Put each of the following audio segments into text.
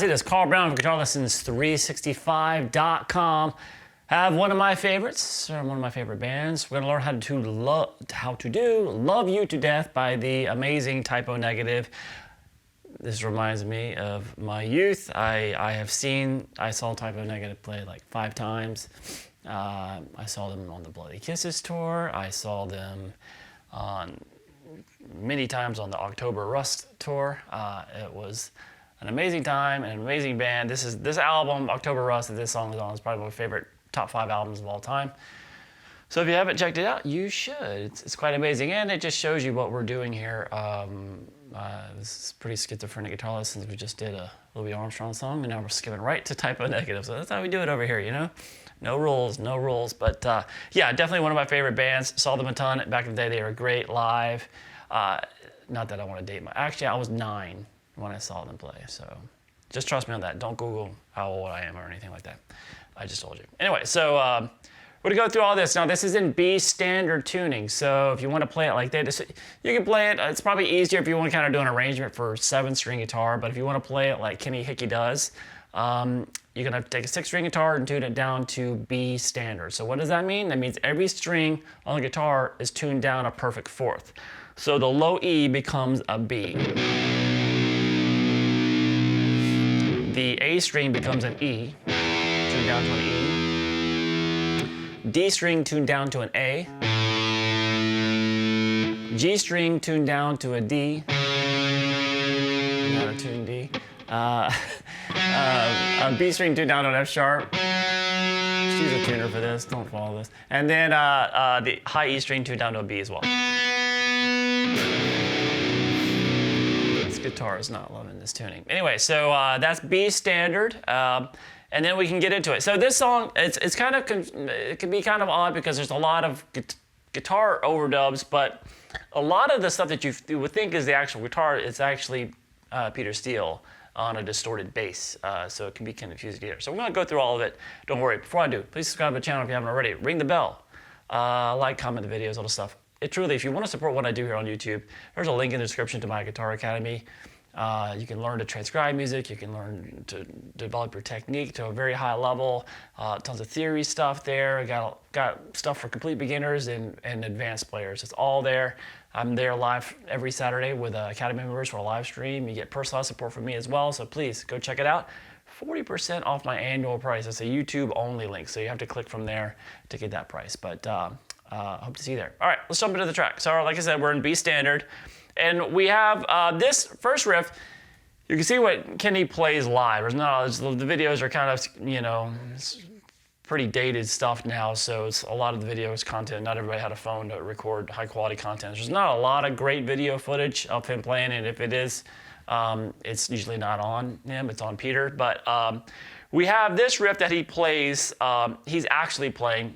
it is Carl Brown from guitarlessons365.com. Have one of my favorites, or one of my favorite bands. We're gonna learn how to do Love You to Death by the amazing Typo Negative. This reminds me of my youth. I saw Typo Negative play like 5 times. I saw them on the Bloody Kisses tour. I saw them many times on the October Rust tour. It was an amazing time and an amazing band. This album, October Rust, that this song is on, is probably my favorite top 5 albums of all time. So if you haven't checked it out, you should. It's quite amazing, and it just shows you what we're doing here. This is pretty schizophrenic guitar lessons. We just did a Louis Armstrong song, and now we're skipping right to Typo Negative. So that's how we do it over here, you know? No rules, no rules. But yeah, definitely one of my favorite bands. Saw them a ton back in the day. They were great live. Not that I want to date actually, I was 9 when I saw them play. So just trust me on that. Don't Google how old I am or anything like that. I just told you. Anyway, so we're gonna go through all this. Now, this is in B standard tuning. So if you want to play it like that, you can play it. It's probably easier if you want to kind of do an arrangement for 7-string guitar. But if you want to play it like Kenny Hickey does, you're gonna take a 6-string guitar and tune it down to B standard. So what does that mean? That means every string on the guitar is tuned down a perfect 4th. So the low E becomes a B. The A string becomes an E, tuned down to an E. D string tuned down to an A. G string tuned down to a D. Not a tuned D. B string tuned down to an F sharp. She's a tuner for this, don't follow this. And then the high E string tuned down to a B as well. This guitar is not loving this tuning. Anyway, so that's B standard. And then we can get into it. So this song, it can be kind of odd because there's a lot of guitar overdubs, but a lot of the stuff that you would think is the actual guitar, it's actually Peter Steele on a distorted bass. So it can be confusing here. So we're gonna go through all of it. Don't worry, before I do, please subscribe to the channel if you haven't already. Ring the bell, like, comment the videos, all the stuff. Truly, if you want to support what I do here on YouTube, there's a link in the description to my Guitar Academy. You can learn to transcribe music, you can learn to develop your technique to a very high level, tons of theory stuff there. Got stuff for complete beginners and advanced players. It's all there. I'm there live every Saturday with Academy members for a live stream. You get personalized support from me as well, so please go check it out. 40% off my annual price. It's a YouTube only link, so you have to click from there to get that price. But hope to see you there. All right, let's jump into the track. So like I said, we're in B standard. And we have this first riff. You can see what Kenny plays live. The videos are kind of, you know, it's pretty dated stuff now, so it's a lot of the videos content. Not everybody had a phone to record high quality content. There's not a lot of great video footage of him playing, and if it is, it's usually not on him, it's on Peter. But we have this riff that he plays, he's actually playing.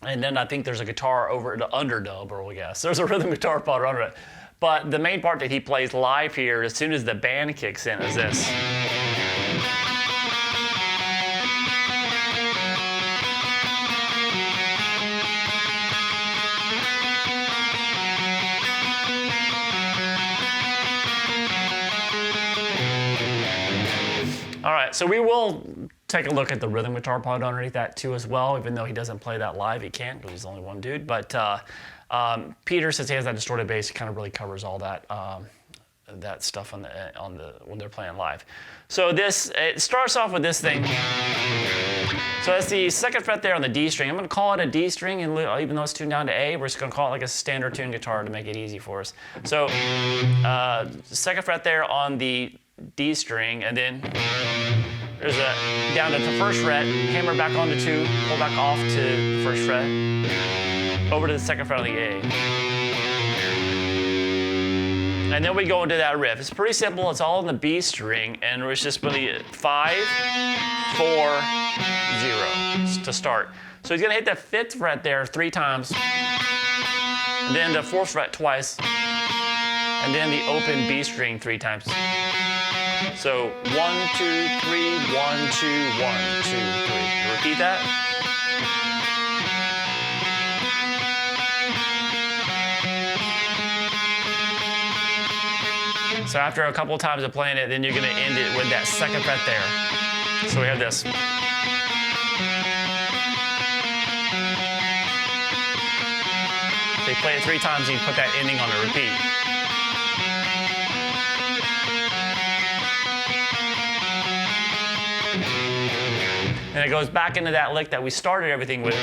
And then I think there's a guitar over the underdub, or I guess. There's a rhythm guitar part under it. But the main part that he plays live here, as soon as the band kicks in, is this. All right, so we will take a look at the rhythm guitar part underneath that too as well, even though he doesn't play that live, he can't because he's only one dude. But Peter, since he has that distorted bass, he kind of really covers all that that stuff on the when they're playing live. So it starts off with this thing. So that's the 2nd fret there on the D string. I'm gonna call it a D string, and even though it's tuned down to A, we're just gonna call it like a standard tuned guitar to make it easy for us. So 2nd fret there on the D string, and then there's a down to the 1st fret, hammer back on the 2, pull back off to the 1st fret, over to the 2nd fret on the A. And then we go into that riff. It's pretty simple, it's all in the B string, and it's just really 5, 4, 0 to start. So he's gonna hit the 5th fret there 3 times, and then the 4th fret twice, and then the open B string 3 times. So 1, 2, 3, 1, 2, 1, 2, 3. Repeat that. So after a couple of times of playing it, then you're gonna end it with that second fret there. So we have this. So you play it 3 times and you put that ending on a repeat. And it goes back into that lick that we started everything with.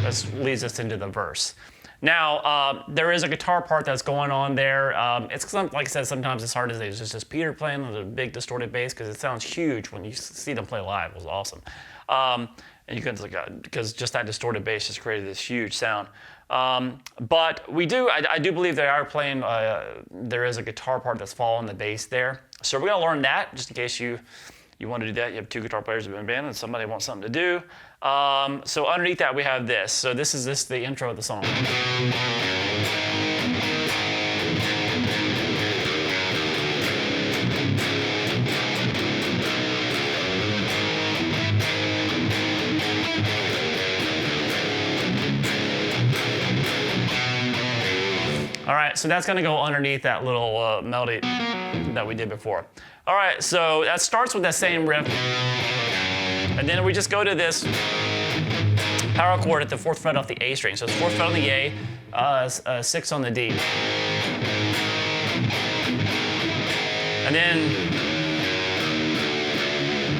That leads us into the verse. Now, there is a guitar part that's going on there. It's like I said, sometimes it's hard to say. It's just Peter playing with a big distorted bass because it sounds huge when you see them play live. It was awesome. And you can because just that distorted bass just created this huge sound. But I do believe they are playing, there is a guitar part that's following the bass there. So we're gonna learn that just in case you want to do that. You have 2 guitar players in a band and somebody wants something to do. So underneath that we have this. So this is the intro of the song. All right, so that's gonna go underneath that little melody that we did before. All right, so that starts with that same riff. And then we just go to this power chord at the 4th fret off the A string. So it's 4th fret on the A, 6 on the D. And then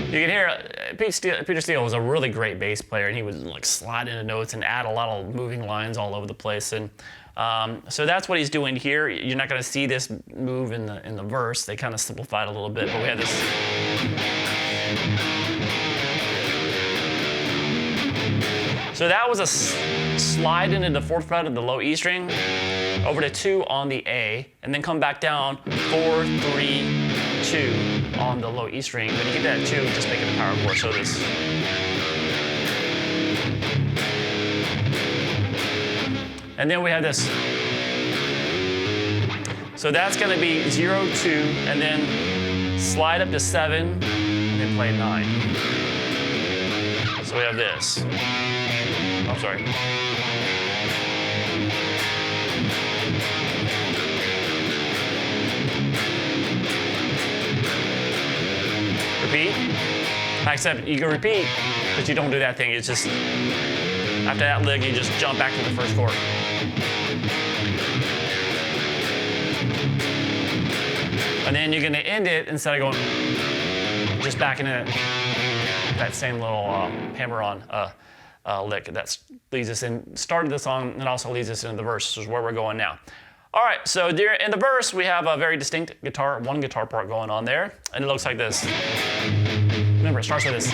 you can hear Peter Steele was a really great bass player, and he would like slide into notes and add a lot of moving lines all over the place. And so that's what he's doing here. You're not going to see this move in the verse. They kind of simplified a little bit, but we have this. So that was a slide into the 4th fret of the low E string, over to 2 on the A, and then come back down 4, 3, 2 on the low E string. When you get that 2, just make it a power chord. So this. And then we have this. So that's going to be 0, 2, and then slide up to 7, and then play 9. So we have this. I'm sorry. Repeat. Except you can repeat, but you don't do that thing. It's just, after that lick, you just jump back to the first chord. And then you're going to end it instead of going just back into that same little hammer-on lick that leads us in, started the song and also leads us into the verse, which is where we're going now. All right, so in the verse, we have a very distinct one guitar part going on there, and it looks like this. Remember, it starts with this.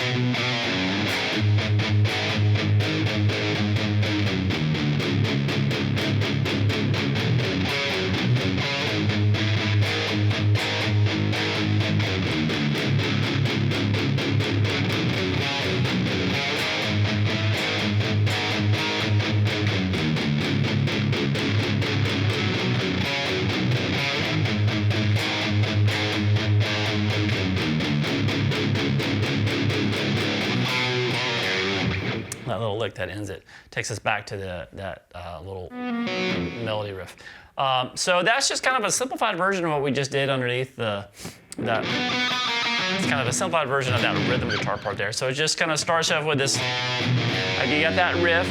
That little lick that ends it takes us back to that little melody riff. So that's just kind of a simplified version of what we just did underneath it's kind of a simplified version of that rhythm guitar part there. So it just kind of starts off with this. You got that riff,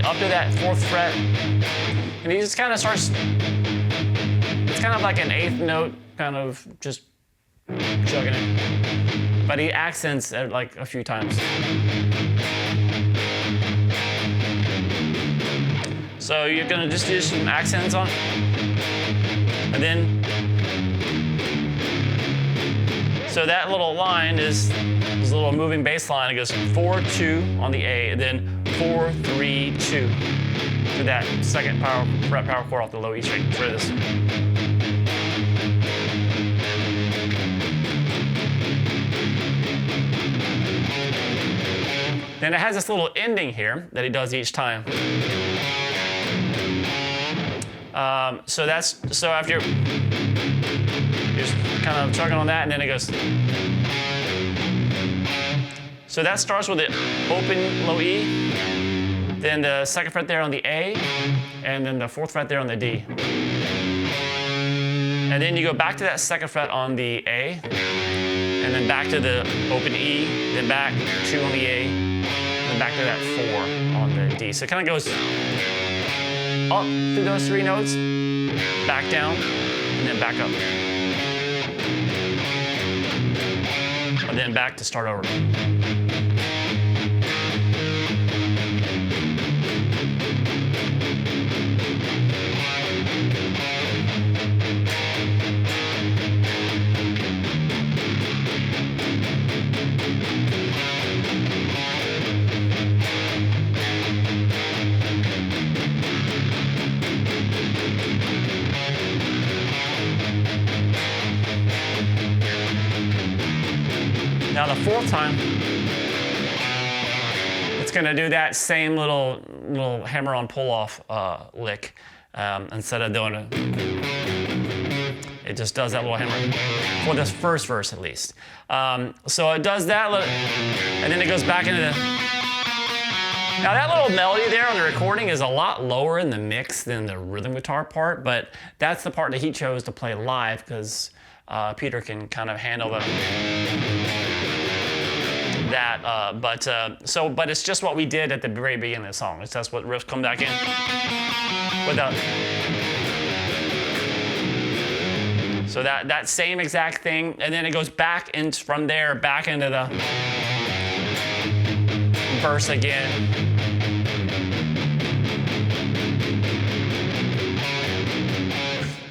up to that 4th fret, and he just kind of starts. It's kind of like an 8th note, kind of just chugging it, but he accents it like a few times. So you're gonna just do some accents on, and then, so that little line is a little moving bass line. It goes 4, 2 on the A, and then 4, 3, 2 to that second fret power chord off the low E string. Try this. Then it has this little ending here that he does each time. So after you're just kind of chugging on that, and then it goes. So that starts with the open low E, then the 2nd fret there on the A, and then the 4th fret there on the D. And then you go back to that second fret on the A, and then back to the open E, then back 2 on the A, then back to that 4 on the D. So it kind of goes up through those 3 notes, back down, and then back up. And then back to start over. Now the 4th time, it's going to do that same little hammer-on pull-off lick instead of doing it. It just does that little hammer for this first verse at least. So it does that, and then it goes back into the. Now that little melody there on the recording is a lot lower in the mix than the rhythm guitar part, but that's the part that he chose to play live because Peter can kind of handle that, but it's just what we did at the very beginning of the song. It's just what riffs come back in without. So that same exact thing, and then it goes back in from there back into the verse again.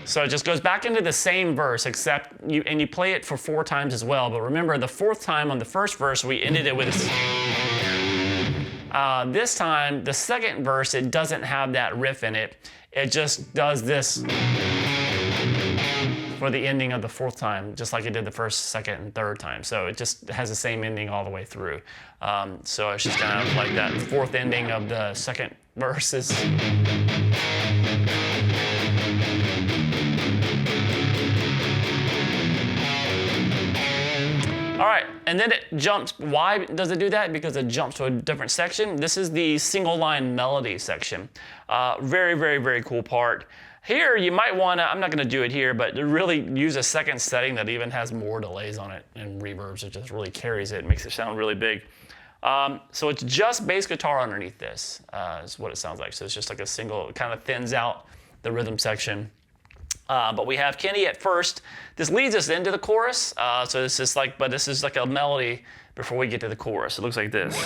So it just goes back into the same verse, except you play it for 4 times as well. But remember, the 4th time on the first verse, we ended it with this time, the second verse, it doesn't have that riff in it. It just does this for the ending of the 4th time, just like it did the 1st, 2nd, and 3rd time. So it just has the same ending all the way through. So it's just kind of like that 4th ending of the 2nd verse is. All right, and then it jumps. Why does it do that? Because it jumps to a different section. This is the single line melody section. Very, very, very cool part. Here, you might want to, I'm not going to do it here, but to really use a second setting that even has more delays on it and reverbs. It just really carries it, makes it sound really big. So it's just bass guitar underneath this, is what it sounds like. So it's just like a single, it kind of thins out the rhythm section. But we have Kenny at first. This leads us into the chorus. So this is like, but this is like a melody before we get to the chorus. It looks like this.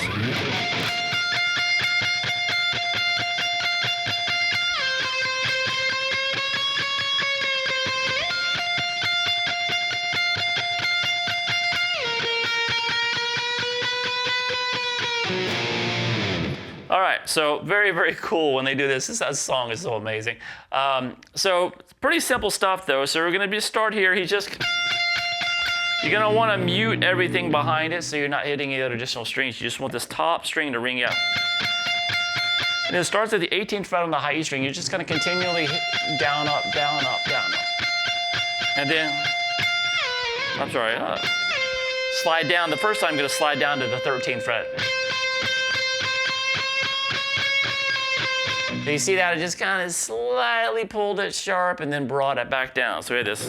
All right, so very, very cool when they do this. This song is so amazing. So pretty simple stuff though. So we're gonna start here. You're gonna wanna mute everything behind it so you're not hitting any other additional strings. You just want this top string to ring out. And it starts at the 18th fret on the high E string. You're just gonna continually hit down, up, down, up, down, up. And then, I'm sorry, slide down. The first time I'm gonna slide down to the 13th fret. So you see that it just kind of slightly pulled it sharp and then brought it back down. So we have this.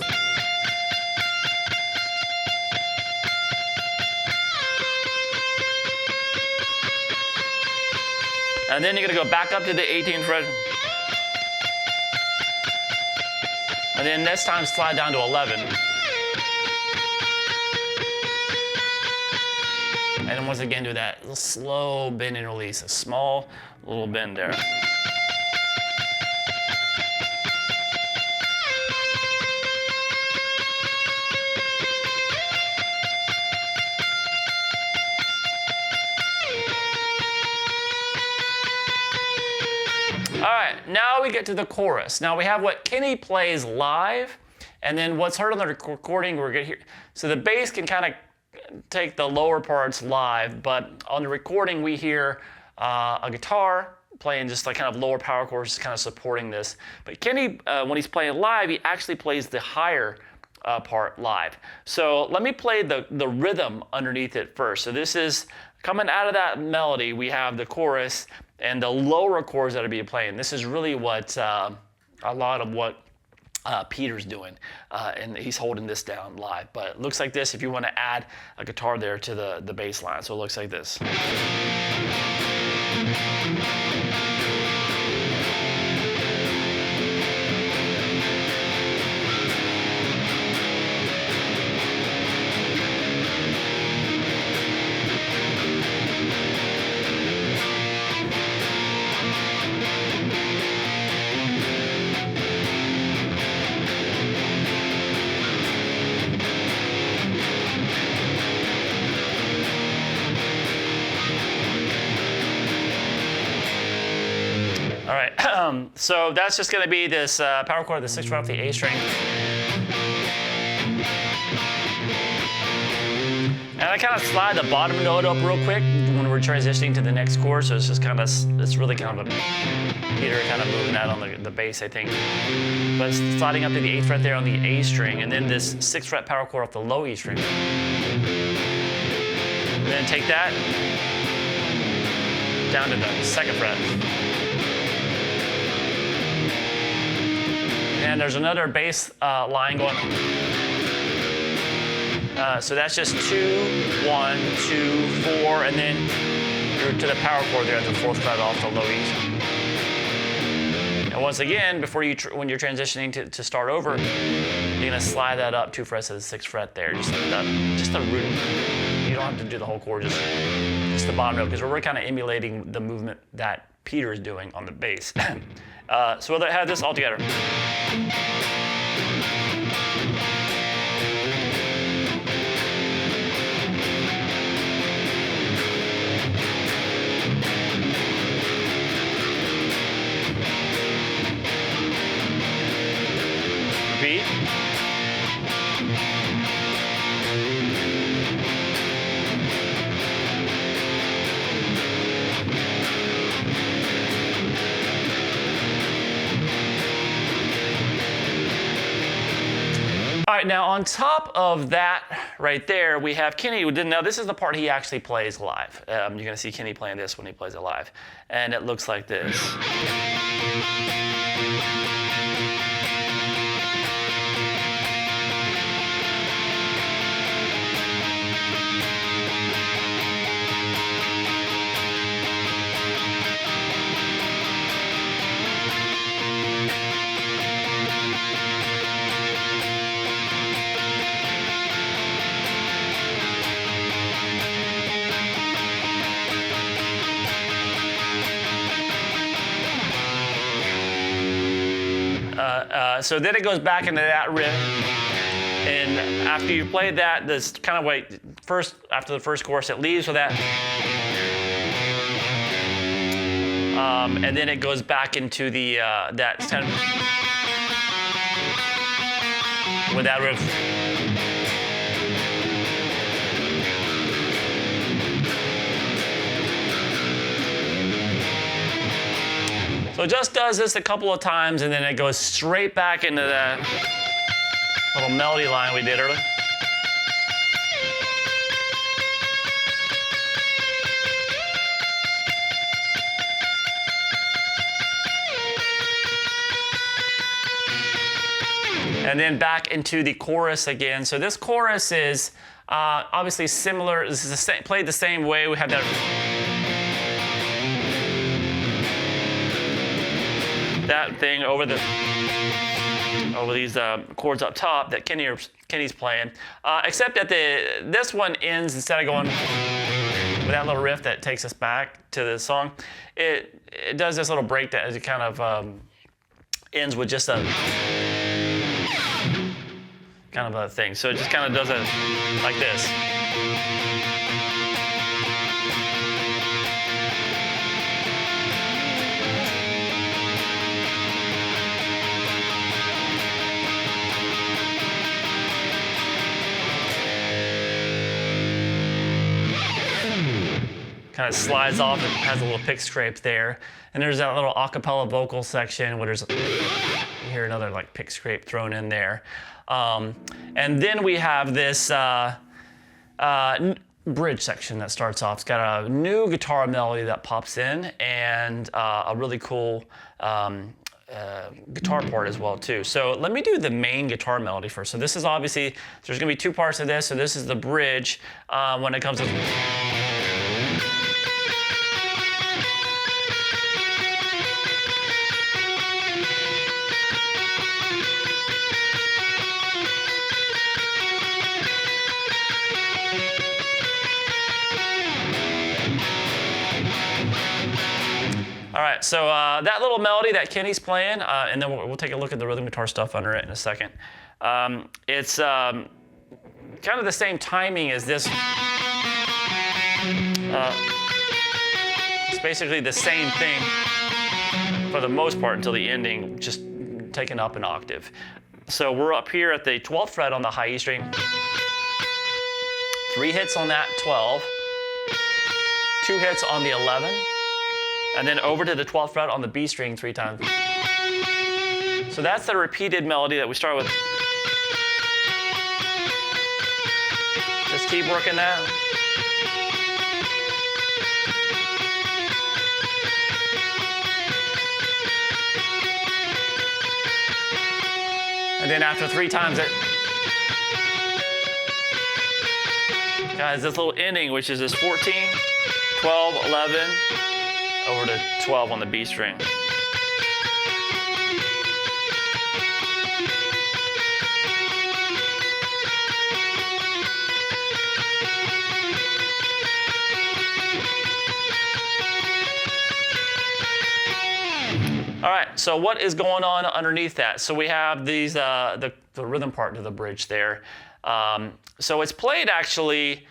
And then you're going to go back up to the 18th fret. And then this time slide down to 11. And then once again do that little slow bend and release, a small little bend there. All right, now we get to the chorus. Now we have what Kenny plays live, and then what's heard on the recording we're gonna hear. So the bass can kind of take the lower parts live, but on the recording we hear a guitar playing just like kind of lower power chords, kind of supporting this. But Kenny, when he's playing live, he actually plays the higher part live. So let me play the rhythm underneath it first. So this is coming out of that melody, we have the chorus and the lower chords that are being playing. This is really what a lot of what Peter's doing, and he's holding this down live. But it looks like this if you want to add a guitar there to the bass line. So it looks like this. All right, so that's just going to be this power chord, the 6th fret of the A string. And I kind of slide the bottom note up real quick when we're transitioning to the next chord, so it's just kind of, it's really kind of a Peter kind of moving out on the bass, I think. But it's sliding up to the 8th fret there on the A string, and then this 6th fret power chord off the low E string. And then take that down to the 2nd fret. And there's another bass line going on. So that's just 2, 1, 2, 4, and then you're to the power chord there at the 4th fret off the low E. And once again, before when you're transitioning to start over, you're gonna slide that up 2 frets to the 6th fret there, just the root. You don't have to do the whole chord, just the bottom note, because we're kind of emulating the movement that Peter is doing on the bass. So we'll have this all together. Repeat. All right, now on top of that right there, we have Kenny, who didn't know, this is the part he actually plays live. You're gonna see Kenny playing this when he plays it live. And it looks like this. So then it goes back into that riff, and after you play that, this kind of way after the first chorus, it leaves with that, and then it goes back into the that kind of with that riff. So it just does this a couple of times, and then it goes straight back into that little melody line we did earlier. And then back into the chorus again. So this chorus is obviously similar. This is played the same way. We have that thing over these chords up top that Kenny's playing, except that this one ends, instead of going with that little riff that takes us back to the song, it does this little break that it kind of ends with just a kind of a thing. So it just kind of does it like this. Kind of slides off and has a little pick scrape there. And there's that little a cappella vocal section where you hear another like pick scrape thrown in there. And then we have this bridge section that starts off. It's got a new guitar melody that pops in, and a really cool guitar part as well too. So let me do the main guitar melody first. So this is obviously, there's gonna be two parts of this. So this is the bridge when it comes to. All right, so that little melody that Kenny's playing, and then we'll take a look at the rhythm guitar stuff under it in a second. It's kind of the same timing as this. It's basically the same thing for the most part until the ending, just taken up an octave. So we're up here at the 12th fret on the high E string. 3 hits on that 12, 2 hits on the 11, and then over to the 12th fret on the B string 3 times. So that's the repeated melody that we start with. Just keep working that. And then after 3 times it guys, this little ending, which is this 14, 12, 11, over to 12 on the B string. All right, so what is going on underneath that? So we have these the rhythm part to the bridge there. So it's played actually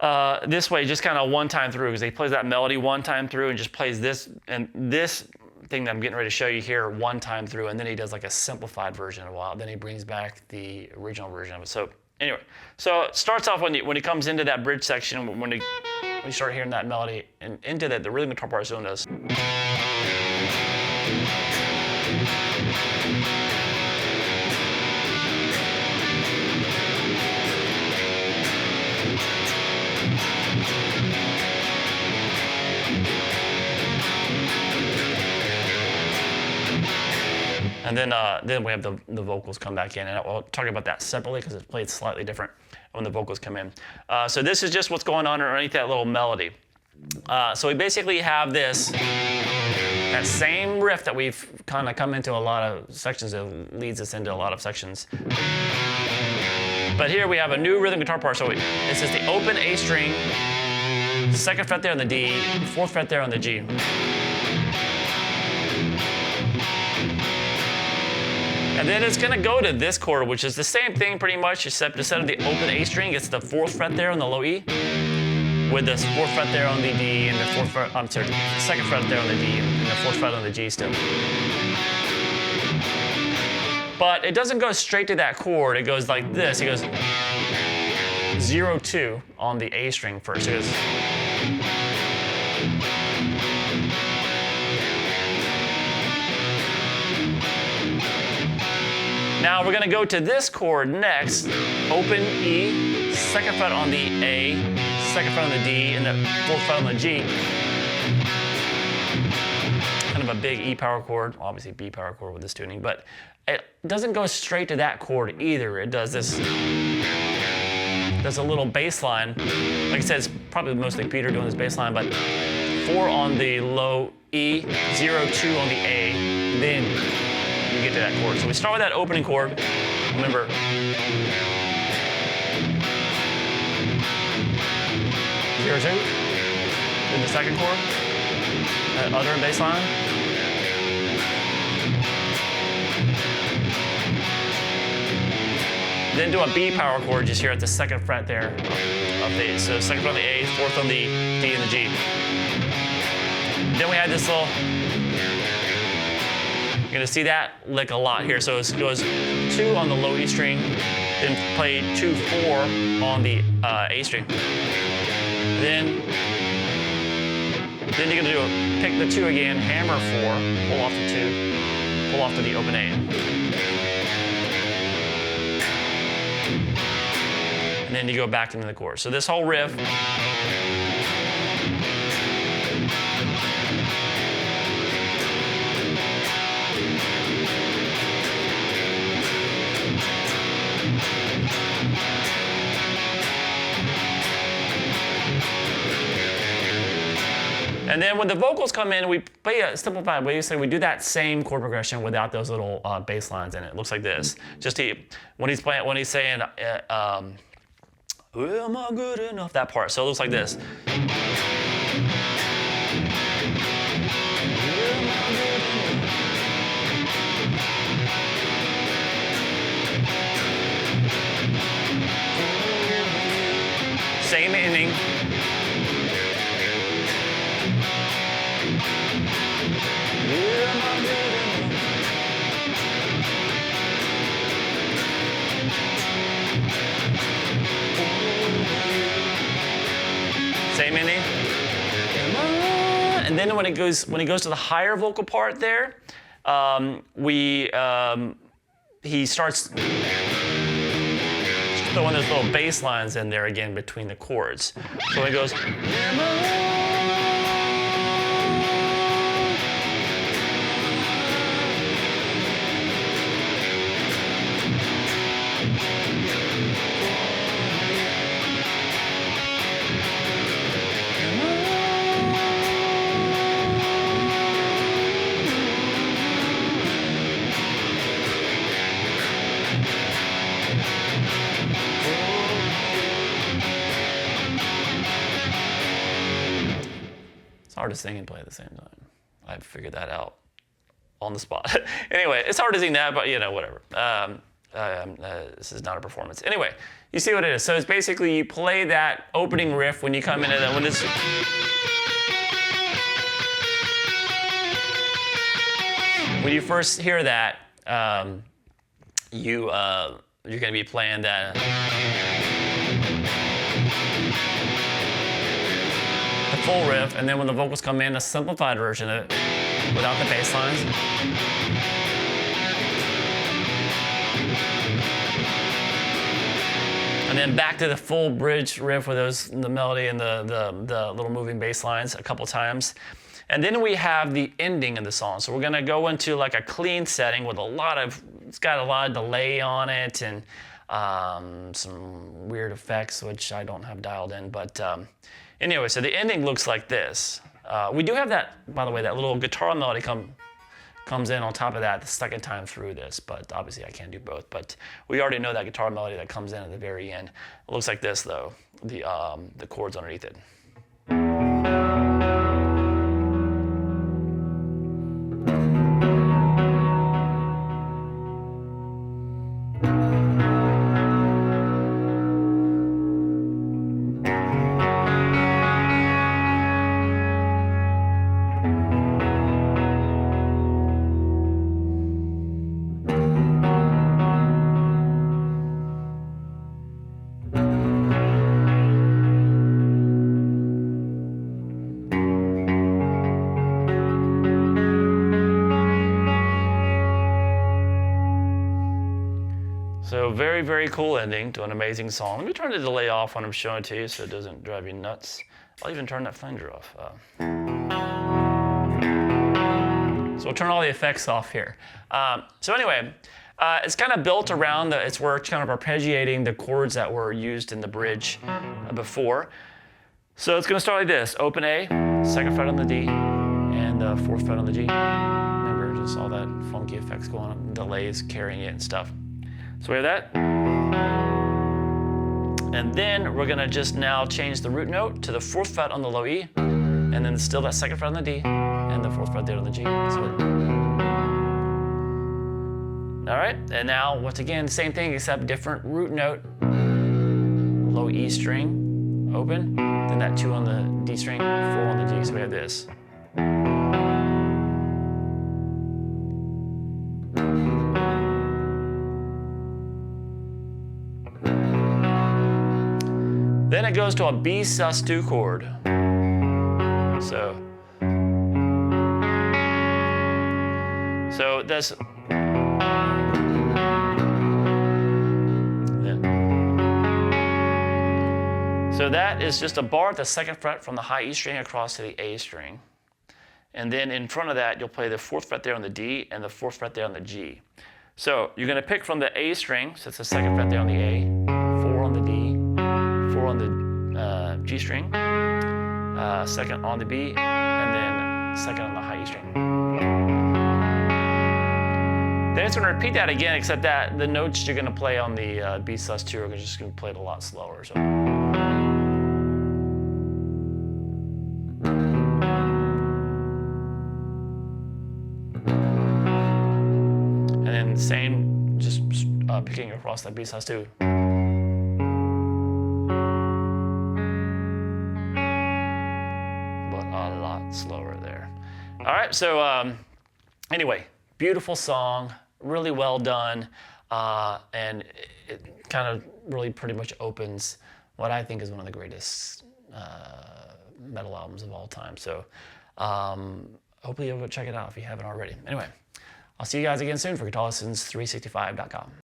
this way, just kind of one time through, because he plays that melody one time through and just plays this and this thing that I'm getting ready to show you here one time through, and then he does like a simplified version a while. Then he brings back the original version of it. So anyway, so it starts off when he comes into that bridge section, when you start hearing that melody and into that, the rhythm guitar part is doing this. And then we have the vocals come back in, and I'll talk about that separately because it's played slightly different when the vocals come in. So this is just what's going on underneath that little melody. So we basically have that same riff that we've kind of come into a lot of sections. It leads us into a lot of sections. But here we have a new rhythm guitar part. So this is the open A string, 2nd fret there on the D, 4th fret there on the G. And then it's gonna go to this chord, which is the same thing pretty much, except instead of the open A string, it's the 4th fret there on the low E, with the 4th fret there on the D, and the 4th fret, I'm sorry, 2nd fret there on the D, and the 4th fret on the G still. But it doesn't go straight to that chord, it goes like this. It goes 0, 2 on the A string first. It goes, now we're gonna go to this chord next, open E, 2nd fret on the A, 2nd fret on the D, and the 4th fret on the G. Kind of a big E power chord, obviously B power chord with this tuning, but it doesn't go straight to that chord either. It does this, there's a little bass line. Like I said, it's probably mostly Peter doing this bass line, but 4 on the low E, 0, 2 on the A, then you get to that chord. So we start with that opening chord. Remember, zero, 2. Then the second chord, that other bass line. Then do a B power chord just here at the 2nd fret there of the, so 2nd fret on the A, 4th on the D and the G. Then we had this little, you're gonna see that lick a lot here. So it goes 2 on the low E string, then play 2, 4 on the A string. Then you're gonna pick the 2 again, hammer 4, pull off the 2, pull off to the open A. And then you go back into the chorus. So this whole riff. And then when the vocals come in, we play a simplified way. So we do that same chord progression without those little bass lines in it. It looks like this. Just when he's saying, am I good enough? That part. So it looks like this. Same ending. Same ending. And then when he goes to the higher vocal part there, he starts throwing those little bass lines in there again between the chords. So when he goes, it's hard to sing and play at the same time. I figured that out on the spot. Anyway, it's hard to sing that, but whatever. This is not a performance. Anyway, you see what it is. So it's basically you play that opening riff when you come in, and then when this. When you first hear that, you're going to be playing that. The full riff, and then when the vocals come in, a simplified version of it without the bass lines. And then back to the full bridge riff with the melody and the little moving bass lines a couple times. And then we have the ending of the song. So we're gonna go into like a clean setting with it's got a lot of delay on it and some weird effects, which I don't have dialed in. But anyway, so the ending looks like this. We do have that, by the way, that little guitar melody comes in on top of that the second time through this, but obviously I can't do both. But we already know that guitar melody that comes in at the very end. It looks like this though, the chords underneath it. So very, very cool ending to an amazing song. Let me turn the delay off when I'm showing it to you so it doesn't drive you nuts. I'll even turn that flanger off. So we'll turn all the effects off here. So anyway, it's kind of built around we're kind of arpeggiating the chords that were used in the bridge before. So it's gonna start like this: open A, second fret on the D, and the fourth fret on the G. Remember, just all that funky effects going on, delays carrying it and stuff. So we have that. And then we're gonna just now change the root note to the fourth fret on the low E, and then still that second fret on the D, and the fourth fret there on the G. All right, and now once again, same thing except different root note. Low E string, open, then that 2 on the D string, 4 on the G, so we have this. Then it goes to a B sus2 chord. So that's so that is just a bar at the second fret from the high E string across to the A string. And then in front of that, you'll play the fourth fret there on the D and the fourth fret there on the G. So you're gonna pick from the A string, so it's the second fret there on the A, 4 on the D, 4 on the G string, second on the B, and second on the high E string. Then it's going to repeat that again, except that the notes you're going to play on the B sus2 are just going to play it a lot slower. So. And then same, just picking across that B sus2. But a lot slower there. All right, so anyway, beautiful song, really well done, and it kind of really pretty much opens what I think is one of the greatest metal albums of all time. So hopefully you'll go check it out if you haven't already. Anyway, I'll see you guys again soon for GuitarLessons365.com.